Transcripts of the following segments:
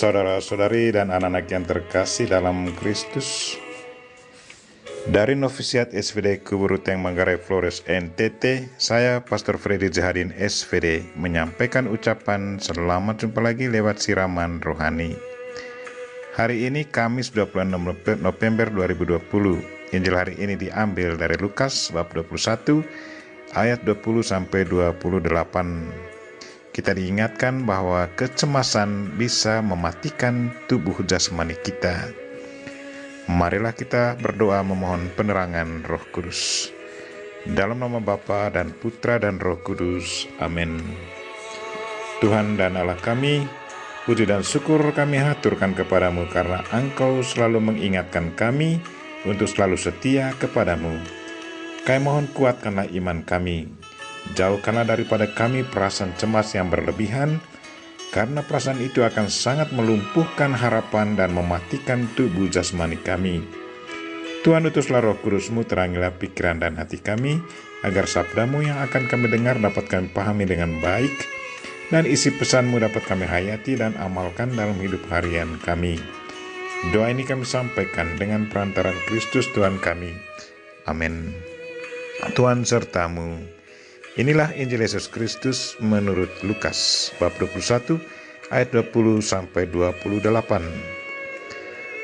Saudara-saudari dan anak-anak yang terkasih dalam Kristus, dari Novisiat SVD Kuburuteng Manggarai Flores NTT, saya Pastor Freddy Jahadin SVD menyampaikan ucapan selamat jumpa lagi lewat siraman rohani. Hari ini Kamis 26 November 2020. Injil hari ini diambil dari Lukas bab 21 ayat 20 sampai 28. Kita diingatkan bahwa kecemasan bisa mematikan tubuh jasmani kita. Marilah kita berdoa memohon penerangan Roh Kudus. Dalam nama Bapa dan Putra dan Roh Kudus. Amin. Tuhan dan Allah kami, puji dan syukur kami haturkan kepadamu karena Engkau selalu mengingatkan kami untuk selalu setia kepadamu. Kami mohon kuatkanlah iman kami. Jauhkanlah daripada kami perasaan cemas yang berlebihan, karena perasaan itu akan sangat melumpuhkan harapan dan mematikan tubuh jasmani kami. Tuhan, utuslah Roh Kudus-Mu, terangilah pikiran dan hati kami, agar sabda-Mu yang akan kami dengar dapat kami pahami dengan baik, dan isi pesan-Mu dapat kami hayati dan amalkan dalam hidup harian kami. Doa ini kami sampaikan dengan perantaraan Kristus Tuhan kami. Amin. Tuhan sertamu. Inilah Injil Yesus Kristus menurut Lukas bab 21 ayat 20 sampai 28.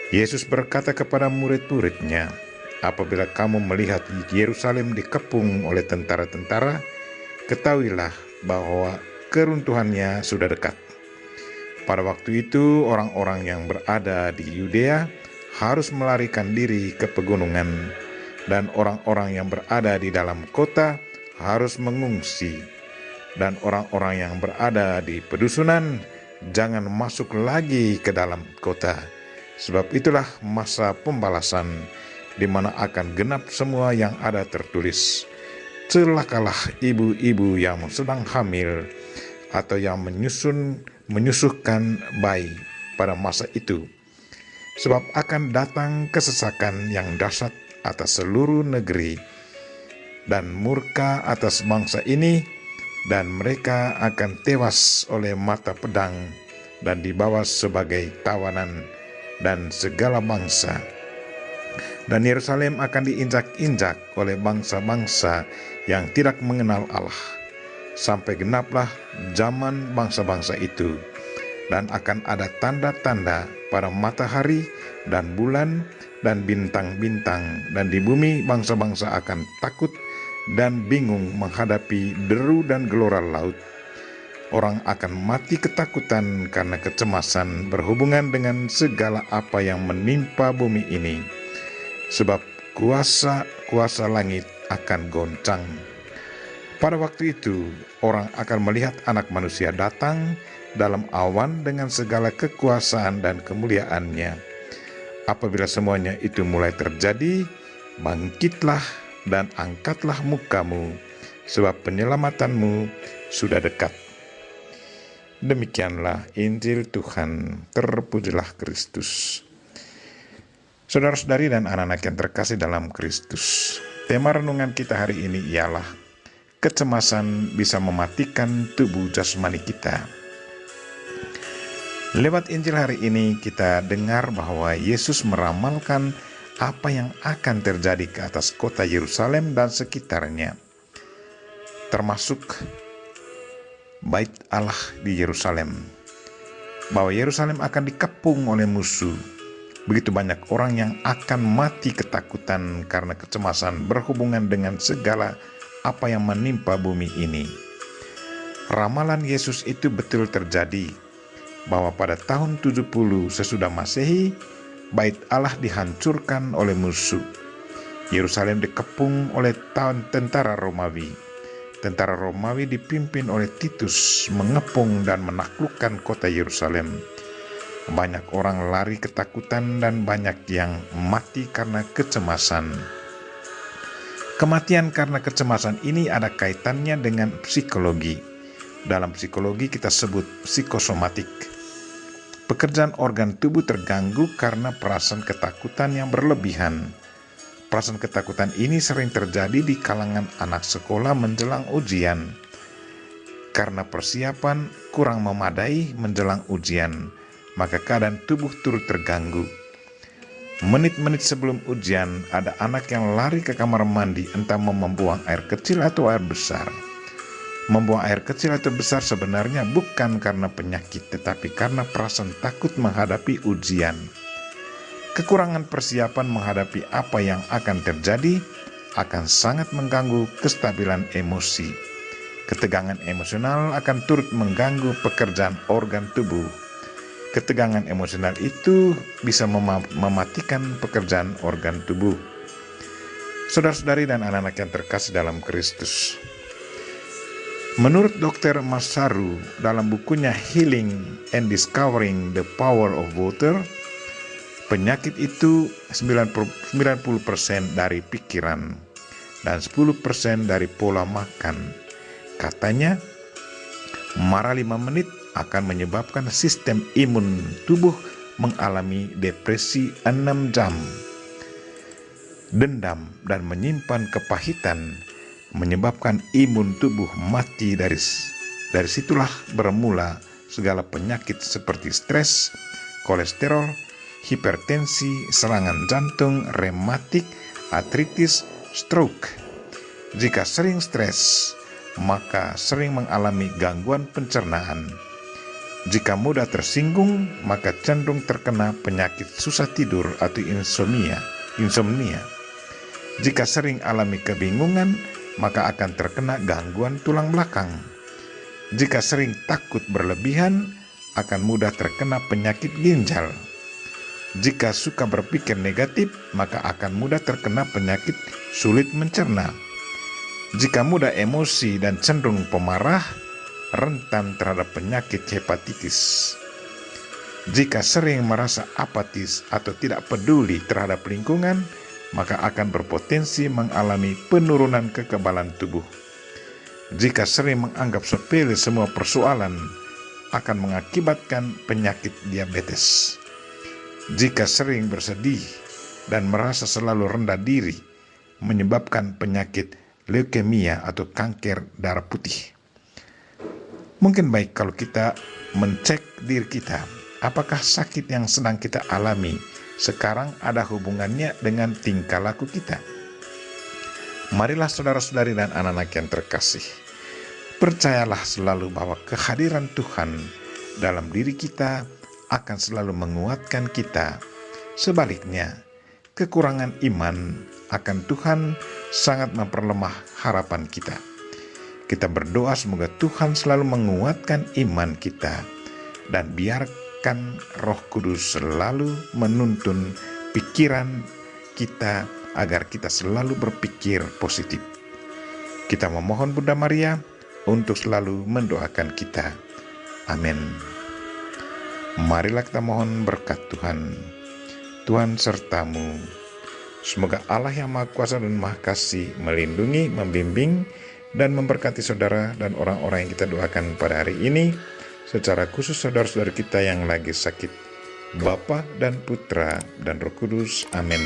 Yesus berkata kepada murid-muridnya, "Apabila kamu melihat Yerusalem dikepung oleh tentara-tentara, ketahuilah bahwa keruntuhannya sudah dekat." Pada waktu itu orang-orang yang berada di Yudea harus melarikan diri ke pegunungan, dan orang-orang yang berada di dalam kota harus mengungsi, dan orang-orang yang berada di pedusunan jangan masuk lagi ke dalam kota, sebab itulah masa pembalasan, di mana akan genap semua yang ada tertulis. Celakalah ibu-ibu yang sedang hamil atau yang menyusuhkan bayi pada masa itu, sebab akan datang kesesakan yang dahsyat atas seluruh negeri dan murka atas bangsa ini, dan mereka akan tewas oleh mata pedang dan dibawa sebagai tawanan dan segala bangsa. Dan Yerusalem akan diinjak-injak oleh bangsa-bangsa yang tidak mengenal Allah, sampai genaplah zaman bangsa-bangsa itu. Dan akan ada tanda-tanda pada matahari dan bulan dan bintang-bintang, dan di bumi bangsa-bangsa akan takut dan bingung menghadapi deru dan gelora laut. Orang akan mati ketakutan karena kecemasan berhubungan dengan segala apa yang menimpa bumi ini, sebab kuasa langit akan goncang. Pada waktu itu orang akan melihat Anak Manusia datang dalam awan dengan segala kekuasaan dan kemuliaannya. Apabila semuanya itu mulai terjadi, bangkitlah dan angkatlah mukamu, sebab penyelamatanmu sudah dekat. Demikianlah Injil Tuhan. Terpujilah Kristus. Saudara-saudari dan anak-anak yang terkasih dalam Kristus, tema renungan kita hari ini ialah kecemasan bisa mematikan tubuh jasmani kita. Lewat Injil hari ini kita dengar bahwa Yesus meramalkan apa yang akan terjadi ke atas kota Yerusalem dan sekitarnya, termasuk Bait Allah di Yerusalem, bahwa Yerusalem akan dikepung oleh musuh. Begitu banyak orang yang akan mati ketakutan karena kecemasan berhubungan dengan segala apa yang menimpa bumi ini. Ramalan Yesus itu betul terjadi, bahwa pada tahun 70 sesudah Masehi, Bait Allah dihancurkan oleh musuh. Yerusalem dikepung oleh tentara Romawi. Tentara Romawi dipimpin oleh Titus mengepung dan menaklukkan kota Yerusalem. Banyak orang lari ketakutan dan banyak yang mati karena kecemasan. Kematian karena kecemasan ini ada kaitannya dengan psikologi. Dalam psikologi kita sebut psikosomatik. Pekerjaan organ tubuh terganggu karena perasaan ketakutan yang berlebihan. Perasaan ketakutan ini sering terjadi di kalangan anak sekolah menjelang ujian, karena persiapan kurang memadai menjelang ujian. maka keadaan tubuh turut terganggu. Menit-menit sebelum ujian, ada anak yang lari ke kamar mandi, entah mau membuang air kecil atau air besar. Membuang air kecil atau besar sebenarnya bukan karena penyakit, tetapi karena perasaan takut menghadapi ujian. Kekurangan persiapan menghadapi apa yang akan terjadi akan sangat mengganggu kestabilan emosi. Ketegangan emosional akan turut mengganggu pekerjaan organ tubuh. Ketegangan emosional itu bisa mematikan pekerjaan organ tubuh. Saudara-saudari dan anak-anak yang terkasih dalam Kristus, menurut Dr. Masaru dalam bukunya Healing and Discovering the Power of Water, penyakit itu 90% dari pikiran dan 10% dari pola makan. Katanya, marah 5 menit akan menyebabkan sistem imun tubuh mengalami depresi 6 jam. Dendam dan menyimpan kepahitan menyebabkan imun tubuh mati. Dari situlah bermula segala penyakit seperti stres, kolesterol, hipertensi, serangan jantung, rematik, artritis, stroke. Jika sering stres, maka sering mengalami gangguan pencernaan. Jika mudah tersinggung, maka cenderung terkena penyakit susah tidur atau insomnia. Jika sering alami kebingungan, maka akan terkena gangguan tulang belakang. Jika sering takut berlebihan, akan mudah terkena penyakit ginjal. Jika suka berpikir negatif, maka akan mudah terkena penyakit sulit mencerna. Jika mudah emosi dan cenderung pemarah, rentan terhadap penyakit hepatitis. Jika sering merasa apatis atau tidak peduli terhadap lingkungan, maka akan berpotensi mengalami penurunan kekebalan tubuh. Jika sering menganggap sepele semua persoalan, akan mengakibatkan penyakit diabetes. Jika sering bersedih dan merasa selalu rendah diri, menyebabkan penyakit leukemia atau kanker darah putih. Mungkin baik kalau kita mencek diri kita, apakah sakit yang sedang kita alami sekarang ada hubungannya dengan tingkah laku kita. Marilah saudara-saudari dan anak-anak yang terkasih, percayalah selalu bahwa kehadiran Tuhan dalam diri kita akan selalu menguatkan kita. Sebaliknya, kekurangan iman akan Tuhan sangat memperlemah harapan kita. Kita berdoa semoga Tuhan selalu menguatkan iman kita dan biarkan Roh Kudus selalu menuntun pikiran kita agar kita selalu berpikir positif. Kita memohon Bunda Maria untuk selalu mendoakan kita. Amin. Marilah kita mohon berkat Tuhan. Tuhan sertamu. Semoga Allah yang Maha Kuasa dan Maha Kasih melindungi, membimbing, dan memberkati saudara dan orang-orang yang kita doakan pada hari ini, secara khusus saudara-saudara kita yang lagi sakit, Bapa dan Putra dan Roh Kudus. Amin.